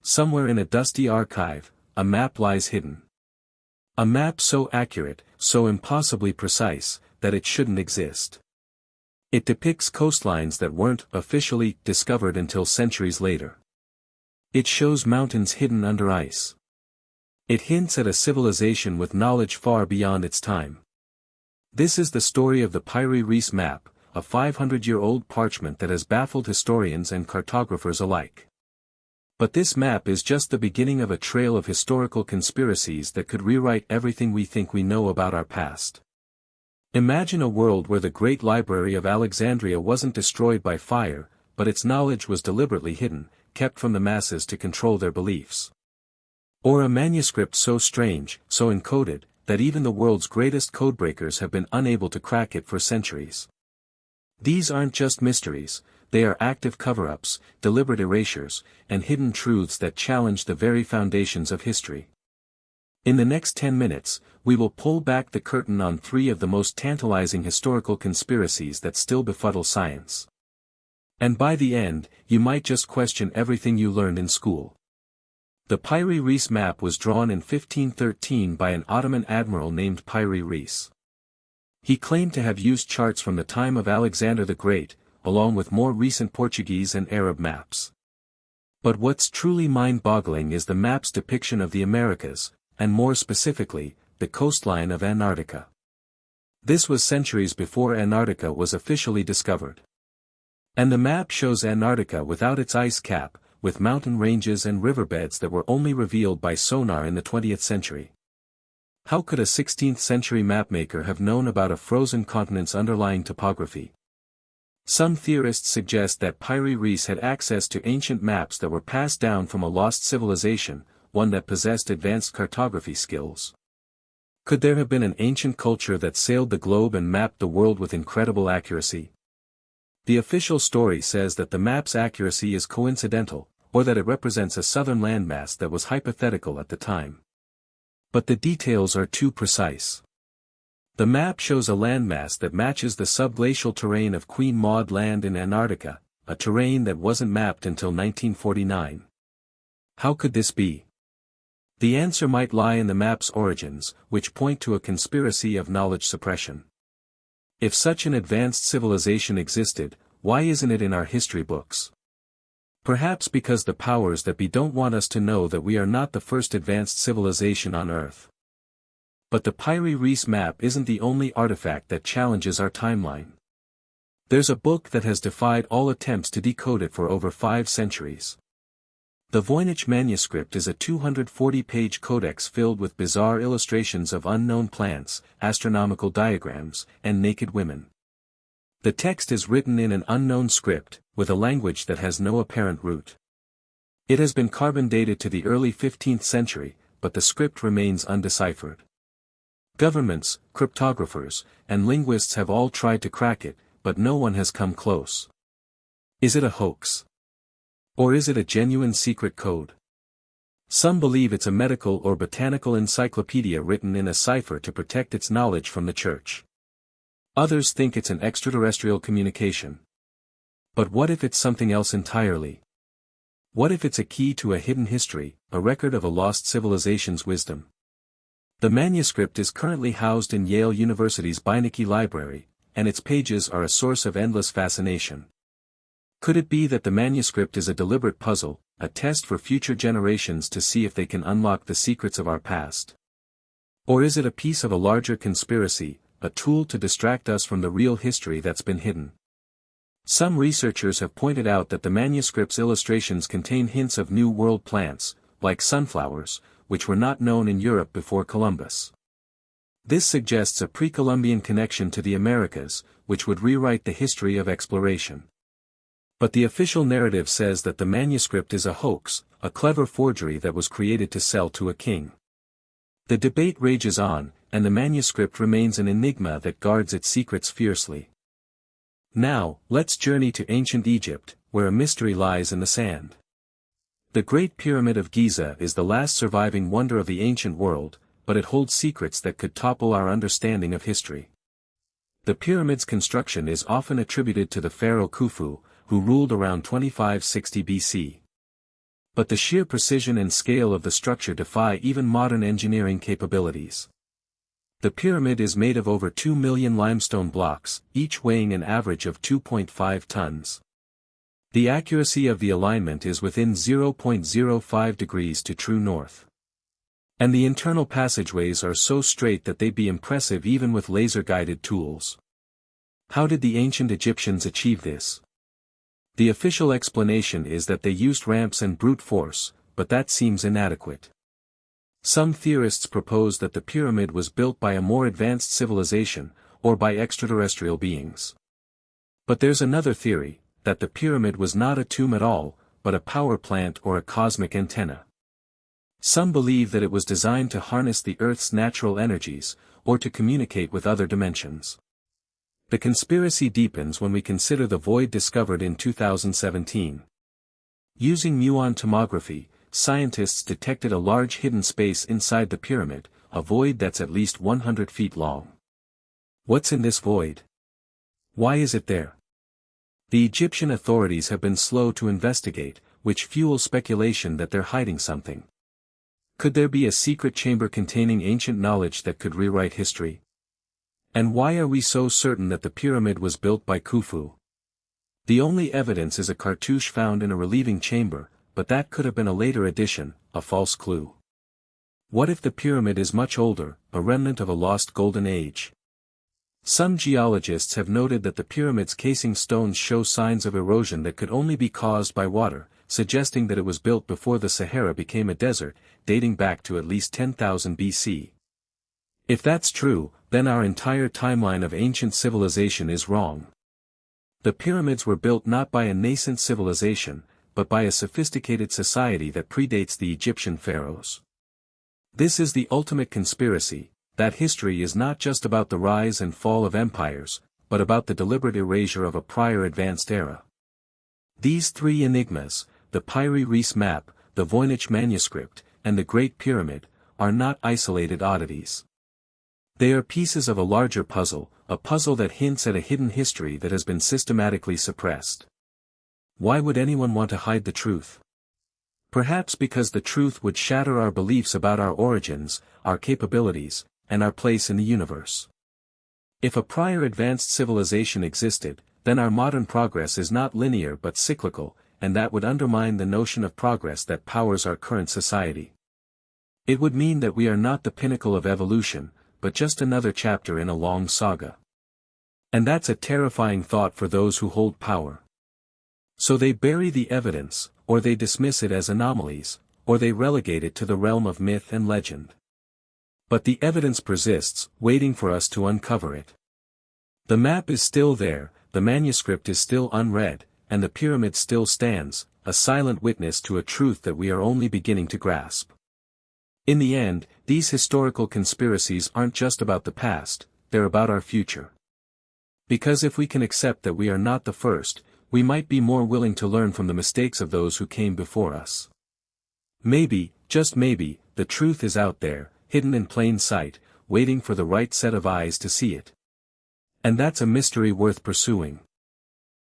Somewhere in a dusty archive, a map lies hidden. A map so accurate, so impossibly precise, that it shouldn't exist. It depicts coastlines that weren't officially discovered until centuries later. It shows mountains hidden under ice. It hints at a civilization with knowledge far beyond its time. This is the story of the Piri-Reis map, a 500-year-old parchment that has baffled historians and cartographers alike. But this map is just the beginning of a trail of historical conspiracies that could rewrite everything we think we know about our past. Imagine a world where the great library of Alexandria wasn't destroyed by fire, but its knowledge was deliberately hidden, kept from the masses to control their beliefs. Or a manuscript so strange, so encoded, that even the world's greatest codebreakers have been unable to crack it for centuries. These aren't just mysteries, they are active cover-ups, deliberate erasures, and hidden truths that challenge the very foundations of history. In the next 10 minutes, we will pull back the curtain on 3 of the most tantalizing historical conspiracies that still befuddle science. And by the end, you might just question everything you learned in school. The Piri-Reis map was drawn in 1513 by an Ottoman admiral named Piri-Reis. He claimed to have used charts from the time of Alexander the Great, along with more recent Portuguese and Arab maps. But what's truly mind-boggling is the map's depiction of the Americas, and more specifically, the coastline of Antarctica. This was centuries before Antarctica was officially discovered. And the map shows Antarctica without its ice cap, with mountain ranges and riverbeds that were only revealed by sonar in the 20th century. How could a 16th-century mapmaker have known about a frozen continent's underlying topography? Some theorists suggest that Piri-Reis had access to ancient maps that were passed down from a lost civilization, one that possessed advanced cartography skills. Could there have been an ancient culture that sailed the globe and mapped the world with incredible accuracy? The official story says that the map's accuracy is coincidental, or that it represents a southern landmass that was hypothetical at the time. But the details are too precise. The map shows a landmass that matches the subglacial terrain of Queen Maud Land in Antarctica, a terrain that wasn't mapped until 1949. How could this be? The answer might lie in the map's origins, which point to a conspiracy of knowledge suppression. If such an advanced civilization existed, why isn't it in our history books? Perhaps because the powers that be don't want us to know that we are not the first advanced civilization on Earth. But the Piri-Reis map isn't the only artifact that challenges our timeline. There's a book that has defied all attempts to decode it for over 5 centuries. The Voynich manuscript is a 240-page codex filled with bizarre illustrations of unknown plants, astronomical diagrams, and naked women. The text is written in an unknown script, with a language that has no apparent root. It has been carbon dated to the early 15th century, but the script remains undeciphered. Governments, cryptographers, and linguists have all tried to crack it, but no one has come close. Is it a hoax? Or is it a genuine secret code? Some believe it's a medical or botanical encyclopedia written in a cipher to protect its knowledge from the church. Others think it's an extraterrestrial communication. But what if it's something else entirely? What if it's a key to a hidden history, a record of a lost civilization's wisdom? The manuscript is currently housed in Yale University's Beinecke Library, and its pages are a source of endless fascination. Could it be that the manuscript is a deliberate puzzle, a test for future generations to see if they can unlock the secrets of our past? Or is it a piece of a larger conspiracy, a tool to distract us from the real history that's been hidden? Some researchers have pointed out that the manuscript's illustrations contain hints of New World plants, like sunflowers, which were not known in Europe before Columbus. This suggests a pre-Columbian connection to the Americas, which would rewrite the history of exploration. But the official narrative says that the manuscript is a hoax, a clever forgery that was created to sell to a king. The debate rages on, and the manuscript remains an enigma that guards its secrets fiercely. Now, let's journey to ancient Egypt, where a mystery lies in the sand. The Great Pyramid of Giza is the last surviving wonder of the ancient world, but it holds secrets that could topple our understanding of history. The pyramid's construction is often attributed to the pharaoh Khufu, who ruled around 2560 BC. But the sheer precision and scale of the structure defy even modern engineering capabilities. The pyramid is made of over 2 million limestone blocks, each weighing an average of 2.5 tons. The accuracy of the alignment is within 0.05 degrees to true north. And the internal passageways are so straight that they'd be impressive even with laser-guided tools. How did the ancient Egyptians achieve this? The official explanation is that they used ramps and brute force, but that seems inadequate. Some theorists propose that the pyramid was built by a more advanced civilization, or by extraterrestrial beings. But there's another theory, that the pyramid was not a tomb at all, but a power plant or a cosmic antenna. Some believe that it was designed to harness the Earth's natural energies, or to communicate with other dimensions. The conspiracy deepens when we consider the void discovered in 2017. Using muon tomography, scientists detected a large hidden space inside the pyramid, a void that's at least 100 feet long. What's in this void? Why is it there? The Egyptian authorities have been slow to investigate, which fuels speculation that they're hiding something. Could there be a secret chamber containing ancient knowledge that could rewrite history? And why are we so certain that the pyramid was built by Khufu? The only evidence is a cartouche found in a relieving chamber, but that could have been a later addition, a false clue. What if the pyramid is much older, a remnant of a lost golden age? Some geologists have noted that the pyramid's casing stones show signs of erosion that could only be caused by water, suggesting that it was built before the Sahara became a desert, dating back to at least 10,000 BC. If that's true, then our entire timeline of ancient civilization is wrong. The pyramids were built not by a nascent civilization, but by a sophisticated society that predates the Egyptian pharaohs. This is the ultimate conspiracy, that history is not just about the rise and fall of empires, but about the deliberate erasure of a prior advanced era. These three enigmas, the Piri Reis map, the Voynich manuscript, and the Great Pyramid, are not isolated oddities. They are pieces of a larger puzzle, a puzzle that hints at a hidden history that has been systematically suppressed. Why would anyone want to hide the truth? Perhaps because the truth would shatter our beliefs about our origins, our capabilities, and our place in the universe. If a prior advanced civilization existed, then our modern progress is not linear but cyclical, and that would undermine the notion of progress that powers our current society. It would mean that we are not the pinnacle of evolution, but just another chapter in a long saga. And that's a terrifying thought for those who hold power. So they bury the evidence, or they dismiss it as anomalies, or they relegate it to the realm of myth and legend. But the evidence persists, waiting for us to uncover it. The map is still there, the manuscript is still unread, and the pyramid still stands, a silent witness to a truth that we are only beginning to grasp. In the end, these historical conspiracies aren't just about the past, they're about our future. Because if we can accept that we are not the first, we might be more willing to learn from the mistakes of those who came before us. Maybe, just maybe, the truth is out there, hidden in plain sight, waiting for the right set of eyes to see it. And that's a mystery worth pursuing.